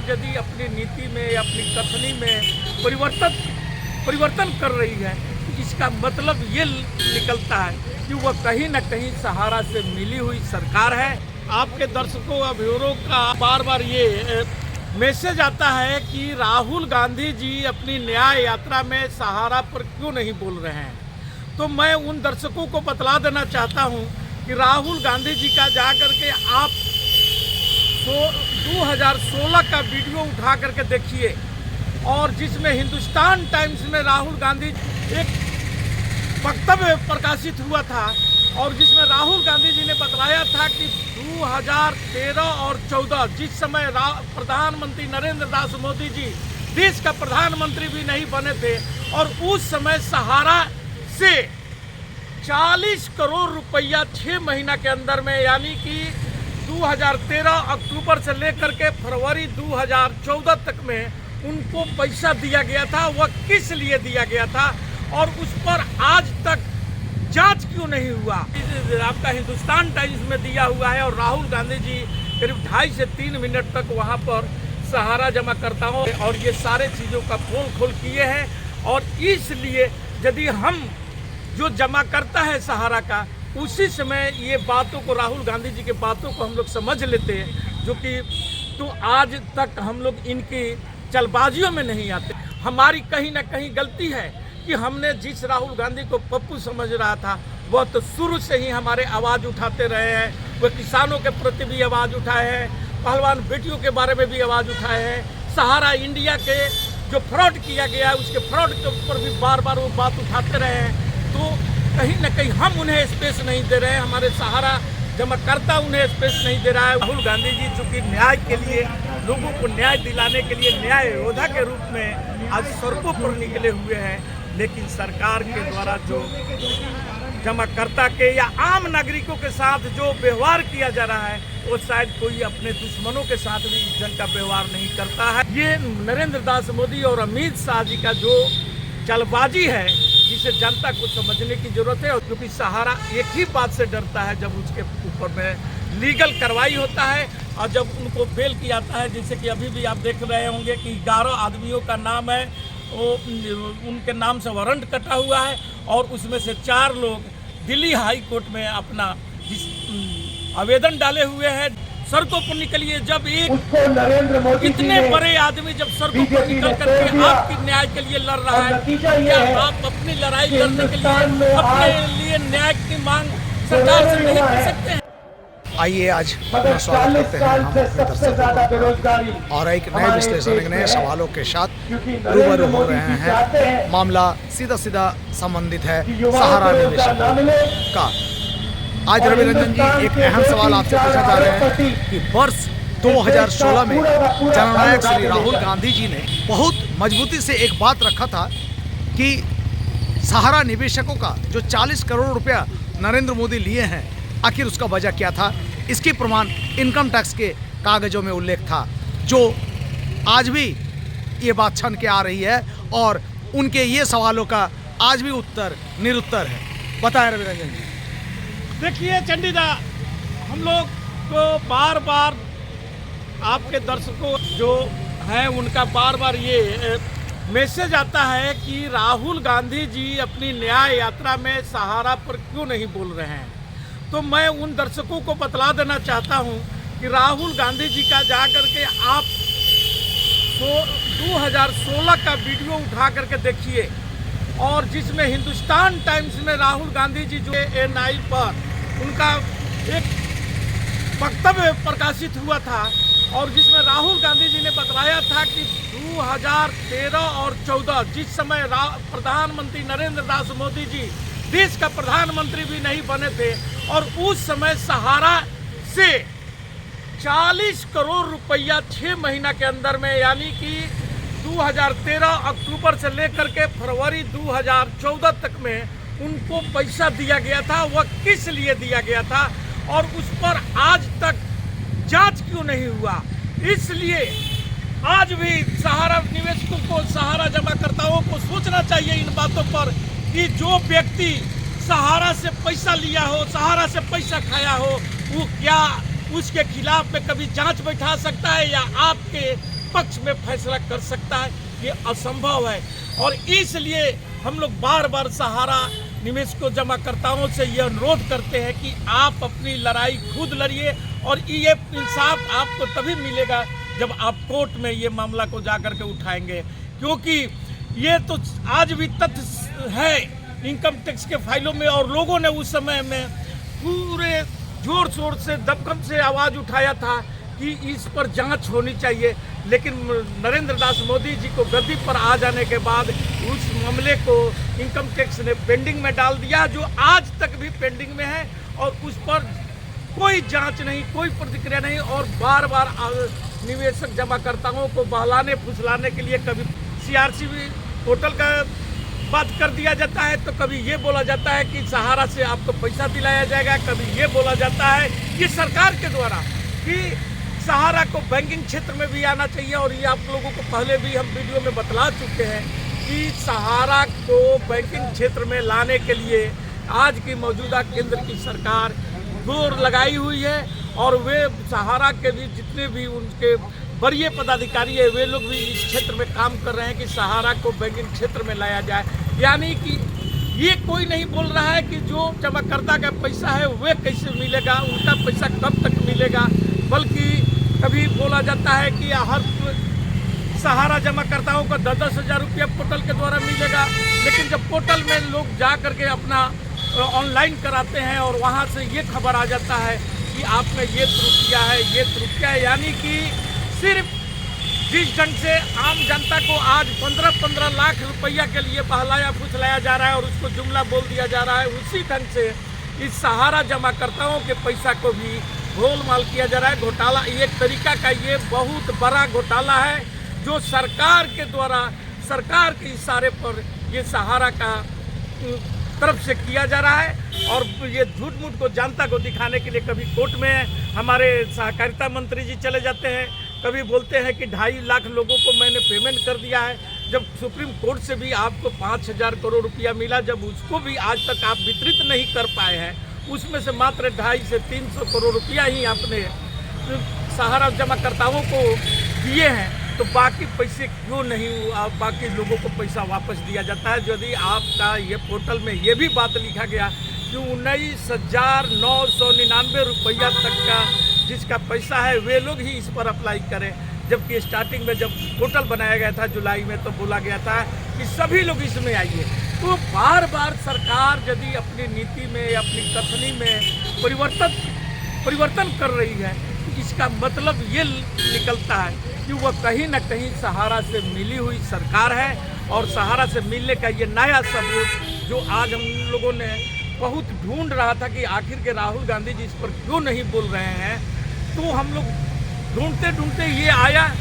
यदि अपनी नीति में या अपनी कथनी में परिवर्तन कर रही है, इसका मतलब ये निकलता है कि वह कहीं न कहीं सहारा से मिली हुई सरकार है। आपके दर्शकों अभियोरों का बार बार ये मैसेज आता है कि राहुल गांधी जी अपनी न्याय यात्रा में सहारा पर क्यों नहीं बोल रहे हैं। तो मैं उन दर्शकों को बतला देना चाहता हूं कि राहुल गांधी जी का जाकर के आप 2016 का वीडियो उठा करके देखिए, और जिसमें हिंदुस्तान टाइम्स में राहुल गांधी एक वक्तव्य प्रकाशित हुआ था, और जिसमें राहुल गांधी जी ने बतलाया था कि 2013 और 14 जिस समय प्रधानमंत्री नरेंद्र दास मोदी जी देश का प्रधानमंत्री भी नहीं बने थे, और उस समय सहारा से 40 करोड़ रुपया 6 महीना के अंदर में, यानी कि 2013 अक्टूबर से लेकर के फरवरी 2014 तक में उनको पैसा दिया गया था। वह किस लिए दिया गया था और उस पर आज तक जांच क्यों नहीं हुआ। आपका हिंदुस्तान टाइम्स में दिया हुआ है, और राहुल गांधी जी करीब 2.5 से 3 मिनट तक वहां पर सहारा जमा करताओं और ये सारे चीज़ों का पोल खोल किए हैं। और इसलिए यदि हम जो जमा करता है सहारा का, उसी समय ये बातों को, राहुल गांधी जी के बातों को हम लोग समझ लेते हैं, जो कि तो आज तक हम लोग इनकी चलबाजियों में नहीं आते। हमारी कहीं ना कहीं गलती है कि हमने जिस राहुल गांधी को पप्पू समझ रहा था, वह तो शुरू से ही हमारे आवाज़ उठाते रहे हैं। वह किसानों के प्रति भी आवाज़ उठाए हैं, पहलवान बेटियों के बारे में भी आवाज़ उठाए हैं, सहारा इंडिया के जो फ्रॉड किया गया है उसके फ्रॉड के ऊपर भी बार बार वो बात उठाते रहे हैं। तो कहीं ना कहीं हम उन्हें स्पेस नहीं दे रहे हैं, हमारे सहारा जमाकर्ता उन्हें स्पेस नहीं दे रहा है। राहुल गांधी जी चूँकि न्याय के लिए, लोगों को न्याय दिलाने के लिए न्याय योद्धा के रूप में आज सड़कों पर निकले हुए हैं, लेकिन सरकार के द्वारा जो जमाकर्ता के या आम नागरिकों के साथ जो व्यवहार किया जा रहा है, वो शायद कोई अपने दुश्मनों के साथ भी इस ढंग का व्यवहार नहीं करता है। ये नरेंद्र दास मोदी और अमित शाह जी का जो चलबाजी है, जिसे जनता को समझने की जरूरत है। क्योंकि सहारा एक ही बात से डरता है, जब उसके ऊपर में लीगल कार्रवाई होता है और जब उनको बेल किया जाता है। जैसे कि अभी भी आप देख रहे होंगे कि 11 आदमियों का नाम है, वो उनके नाम से वारंट कटा हुआ है, और उसमें से 4 लोग दिल्ली हाई कोर्ट में अपना आवेदन डाले हुए हैं। सड़कों पर निकलिए, जब एक इतने बड़े आदमी जब सड़कों पर निकल करके आपकी न्याय के लिए लड़ रहा है, क्या आप अपनी लड़ाई लड़ने के लिए, अपने लिए न्याय की मांग सरकार से नहीं कर सकते हैं? आइए आज अपना स्वागत करते हैं हम अपने दर्शकों और एक नए विश्लेषण, एक नए सवालों के साथ रूबरू हो रहे हैं। मामला सीधा सीधा संबंधित है सहारा निवेशक का। आज रवि रंजन जी एक अहम सवाल आपसे पूछना चाह रहे हैं कि वर्ष 2016 में जननायक श्री राहुल गांधी जी ने बहुत मजबूती से एक बात रखा था कि सहारा निवेशकों का जो 40 करोड़ रुपया नरेंद्र मोदी लिए हैं, आखिर उसका वजह क्या था। इसकी प्रमाण इनकम टैक्स के कागजों में उल्लेख था, जो आज भी ये बात छन के आ रही है, और उनके ये सवालों का आज भी उत्तर निरुत्तर है। बताएं रवि रंजन जी। देखिए चंडीदा, हम लोग को बार बार आपके दर्शकों जो हैं उनका बार बार ये मैसेज आता है कि राहुल गांधी जी अपनी न्याय यात्रा में सहारा पर क्यों नहीं बोल रहे हैं। तो मैं उन दर्शकों को बतला देना चाहता हूं कि राहुल गांधी जी का जाकर के आप 2016 का वीडियो उठा करके देखिए, और जिसमें हिंदुस्तान टाइम्स में राहुल गांधी जी जो NI पर उनका एक वक्तव्य प्रकाशित हुआ था, और जिसमें राहुल गांधी जी ने बतलाया था कि 2013 और 14 जिस समय प्रधानमंत्री नरेंद्र दास मोदी जी देश का प्रधानमंत्री भी नहीं बने थे, और उस समय सहारा से 40 करोड़ रुपया 6 महीना के अंदर में, यानी कि 2013 अक्टूबर से लेकर के फरवरी 2014 तक में उनको पैसा दिया गया था। वह किस लिए दिया गया था और उस पर आज तक जांच क्यों नहीं हुआ। इसलिए आज भी सहारा निवेशकों को, सहारा जमाकर्ताओं को सोचना चाहिए इन बातों पर कि जो व्यक्ति सहारा से पैसा लिया हो, सहारा से पैसा खाया हो, वो क्या उसके खिलाफ में कभी जांच बैठा सकता है, या आपके पक्ष में फैसला कर सकता है, ये असंभव है। और इसलिए हम लोग बार बार सहारा निवेशकों जमाकर्ताओं से ये अनुरोध करते हैं कि आप अपनी लड़ाई खुद लड़िए, और ये इंसाफ आपको तभी मिलेगा जब आप कोर्ट में ये मामला को जाकर के उठाएंगे। क्योंकि ये तो आज भी तथ्य है इनकम टैक्स के फाइलों में, और लोगों ने उस समय में पूरे जोर शोर से दमखम से आवाज़ उठाया था कि इस पर जांच होनी चाहिए। लेकिन नरेंद्र दास मोदी जी को गद्दी पर आ जाने के बाद उस मामले को इनकम टैक्स ने पेंडिंग में डाल दिया, जो आज तक भी पेंडिंग में है, और उस पर कोई जांच नहीं, कोई प्रतिक्रिया नहीं। और बार बार निवेशक जमाकर्ताओं को बहलाने फुसलाने के लिए कभी CRC पोर्टल का बात कर दिया जाता है, तो कभी ये बोला जाता है कि सहारा से आपको पैसा दिलाया जाएगा, कभी ये बोला जाता है कि सरकार के द्वारा कि सहारा को बैंकिंग क्षेत्र में भी आना चाहिए। और ये आप लोगों को पहले भी हम वीडियो में बतला चुके हैं कि सहारा को बैंकिंग क्षेत्र में लाने के लिए आज की मौजूदा केंद्र की सरकार जोर लगाई हुई है, और वे सहारा के भी जितने भी उनके वरीय पदाधिकारी है, वे लोग भी इस क्षेत्र में काम कर रहे हैं कि सहारा को बैंकिंग क्षेत्र में लाया जाए। यानी कि ये कोई नहीं बोल रहा है कि जो जमाकर्ता का पैसा है वे कैसे मिलेगा, उनका पैसा कब तक मिलेगा, बल्कि कभी बोला जाता है कि हर सहारा जमाकर्ताओं को 10-10 हज़ार रुपया पोर्टल के द्वारा मिलेगा। लेकिन जब पोर्टल में लोग जा करके अपना ऑनलाइन कराते हैं और वहाँ से ये खबर आ जाता है कि आपने ये त्रुटि किया है, ये त्रुटि किया है, यानी कि सिर्फ जिस ढंग से आम जनता को आज 15-15 लाख रुपया के लिए बहलाया फुसलाया जा रहा है और उसको जुमला बोल दिया जा रहा है, उसी ढंग से इस सहारा जमाकर्ताओं के पैसा को भी गोलमाल किया जा रहा है। घोटाला एक तरीका का ये बहुत बड़ा घोटाला है, जो सरकार के द्वारा सरकार के इशारे पर ये सहारा का तरफ से किया जा रहा है। और ये झूठ मूठ को जनता को दिखाने के लिए कभी कोर्ट में हमारे सहकारिता मंत्री जी चले जाते हैं, कभी बोलते हैं कि 2.5 लाख लोगों को मैंने पेमेंट कर दिया है, जब सुप्रीम कोर्ट से भी आपको 5,000 करोड़ रुपया मिला, जब उसको भी आज तक आप वितरित नहीं कर पाए हैं, उसमें से मात्र 250 से 300 करोड़ रुपया ही आपने सहारा जमाकर्ताओं को दिए हैं, तो बाकी पैसे क्यों नहीं बाकी लोगों को पैसा वापस दिया जाता है। यदि आपका ये पोर्टल में ये भी बात लिखा गया कि 19,999 रुपया तक का जिसका पैसा है वे लोग ही इस पर अप्लाई करें, जबकि स्टार्टिंग में जब पोर्टल बनाया गया था जुलाई में, तो बोला गया था कि सभी लोग इसमें आइए। तो बार बार सरकार यदि अपनी नीति में अपनी कथनी में परिवर्तन कर रही है, तो इसका मतलब ये निकलता है कि वह कहीं ना कहीं सहारा से मिली हुई सरकार है। और सहारा से मिलने का ये नया सबूत जो आज हम लोगों ने बहुत ढूंढ रहा था कि आखिर के राहुल गांधी जी इस पर क्यों नहीं बोल रहे हैं, तो हम लोग ढूंढते ढूंढते ये आया,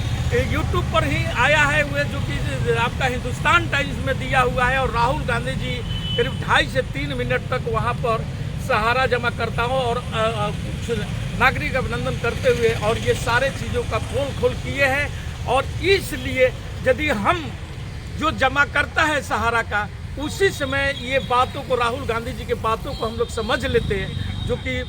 यूट्यूब पर ही आया है, वे जो कि आपका हिंदुस्तान टाइम्स में दिया हुआ है। और राहुल गांधी जी करीब 2.5 से 3 मिनट तक वहाँ पर सहारा जमाकर्ताओं और कुछ नागरिक अभिनंदन करते हुए और ये सारे चीज़ों का खोल किए हैं। और इसलिए यदि हम जो जमाकर्ता है सहारा का, उसी समय ये बातों को, राहुल गांधी जी के बातों को हम लोग समझ लेते हैं, जो कि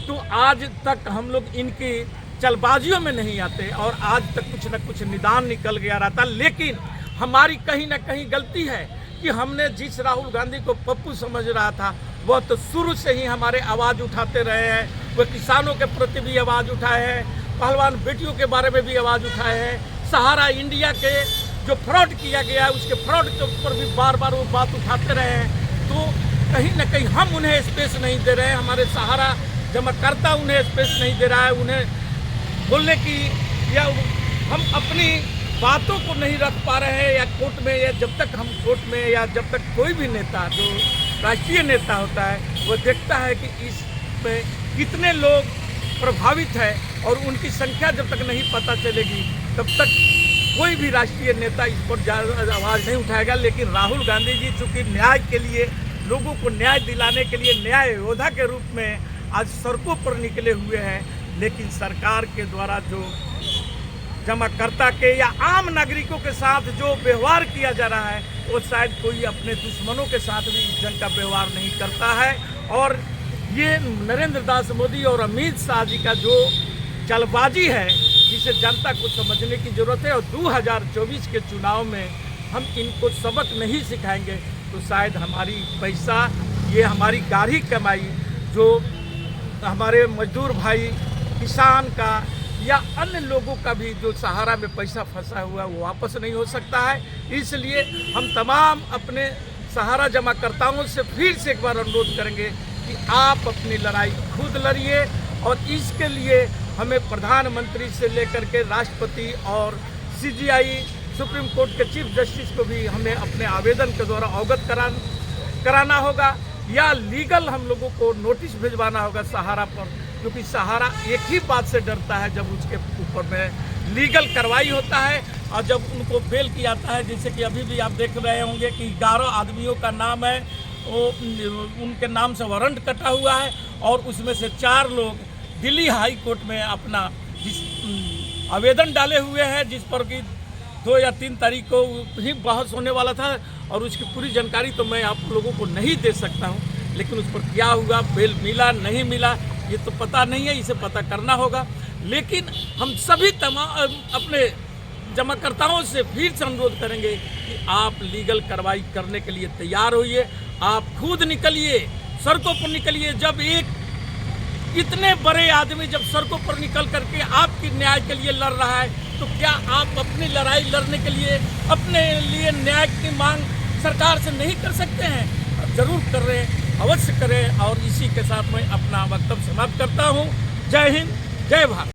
तो आज तक हम लोग इनकी चलबाजियों में नहीं आते और आज तक कुछ न कुछ निदान निकल गया रहता। लेकिन हमारी कहीं ना कहीं गलती है कि हमने जिस राहुल गांधी को पप्पू समझ रहा था, वह तो शुरू से ही हमारे आवाज़ उठाते रहे हैं। वह किसानों के प्रति भी आवाज़ उठाए हैं, पहलवान बेटियों के बारे में भी आवाज़ उठाए हैं, सहारा इंडिया के जो फ्रॉड किया गया है उसके फ्रॉड के ऊपर भी बार बार वो बात उठाते रहे हैं। तो कहीं ना कहीं हम उन्हें स्पेस नहीं दे रहे हैं, हमारे सहारा जमाकर्ता उन्हें स्पेस नहीं दे रहा है, उन्हें बोलने की या हम अपनी बातों को नहीं रख पा रहे हैं या कोर्ट में, या जब तक हम कोर्ट में या जब तक कोई भी नेता जो राष्ट्रीय नेता होता है वो देखता है कि इसमें कितने लोग प्रभावित है और उनकी संख्या जब तक नहीं पता चलेगी तब तक कोई भी राष्ट्रीय नेता इस पर आवाज़ नहीं उठाएगा। लेकिन राहुल गांधी जी चूँकि न्याय के लिए, लोगों को न्याय दिलाने के लिए न्याय योद्धा के रूप में आज सड़कों पर निकले हुए हैं, लेकिन सरकार के द्वारा जो जमाकर्ता के या आम नागरिकों के साथ जो व्यवहार किया जा रहा है वो शायद कोई अपने दुश्मनों के साथ भी इस ढंग का व्यवहार नहीं करता है। और ये नरेंद्र दास मोदी और अमित शाह जी का जो चालबाजी है जिसे जनता को समझने की ज़रूरत है। और 2024 के चुनाव में हम इनको सबक नहीं सिखाएंगे तो शायद हमारी पैसा, ये हमारी गाढ़ी कमाई जो हमारे मजदूर भाई, किसान का या अन्य लोगों का भी जो सहारा में पैसा फंसा हुआ वो वापस नहीं हो सकता है। इसलिए हम तमाम अपने सहारा जमाकर्ताओं से फिर से एक बार अनुरोध करेंगे कि आप अपनी लड़ाई खुद लड़िए और इसके लिए हमें प्रधानमंत्री से लेकर के राष्ट्रपति और CJI सुप्रीम कोर्ट के चीफ जस्टिस को भी हमें अपने आवेदन के द्वारा अवगत कराना होगा या लीगल हम लोगों को नोटिस भिजवाना होगा सहारा पर, क्योंकि सहारा एक ही बात से डरता है जब उसके ऊपर में लीगल कार्रवाई होता है और जब उनको बेल किया जाता है। जैसे कि अभी भी आप देख रहे होंगे कि 11 आदमियों का नाम है, वो उनके नाम से वारंट कटा हुआ है और उसमें से 4 लोग दिल्ली हाई कोर्ट में अपना आवेदन डाले हुए हैं, जिस पर कि 2 या 3 तारीख को ही बहस होने वाला था और उसकी पूरी जानकारी तो मैं आप लोगों को नहीं दे सकता हूं, लेकिन उस पर क्या हुआ, बेल मिला नहीं मिला ये तो पता नहीं है, इसे पता करना होगा। लेकिन हम सभी तमाम अपने जमाकर्ताओं से फिर से अनुरोध करेंगे कि आप लीगल कार्रवाई करने के लिए तैयार होइए, आप खुद निकलिए, सड़कों पर निकलिए। जब एक इतने बड़े आदमी जब सड़कों पर निकल करके आपकी न्याय के लिए लड़ रहा है तो क्या आप अपनी लड़ाई लड़ने के लिए अपने लिए न्याय की मांग सरकार से नहीं कर सकते हैं? जरूर कर रहे हैं, अवश्य करें। और इसी के साथ मैं अपना वक्तव्य समाप्त करता हूँ। जय हिंद, जय भारत।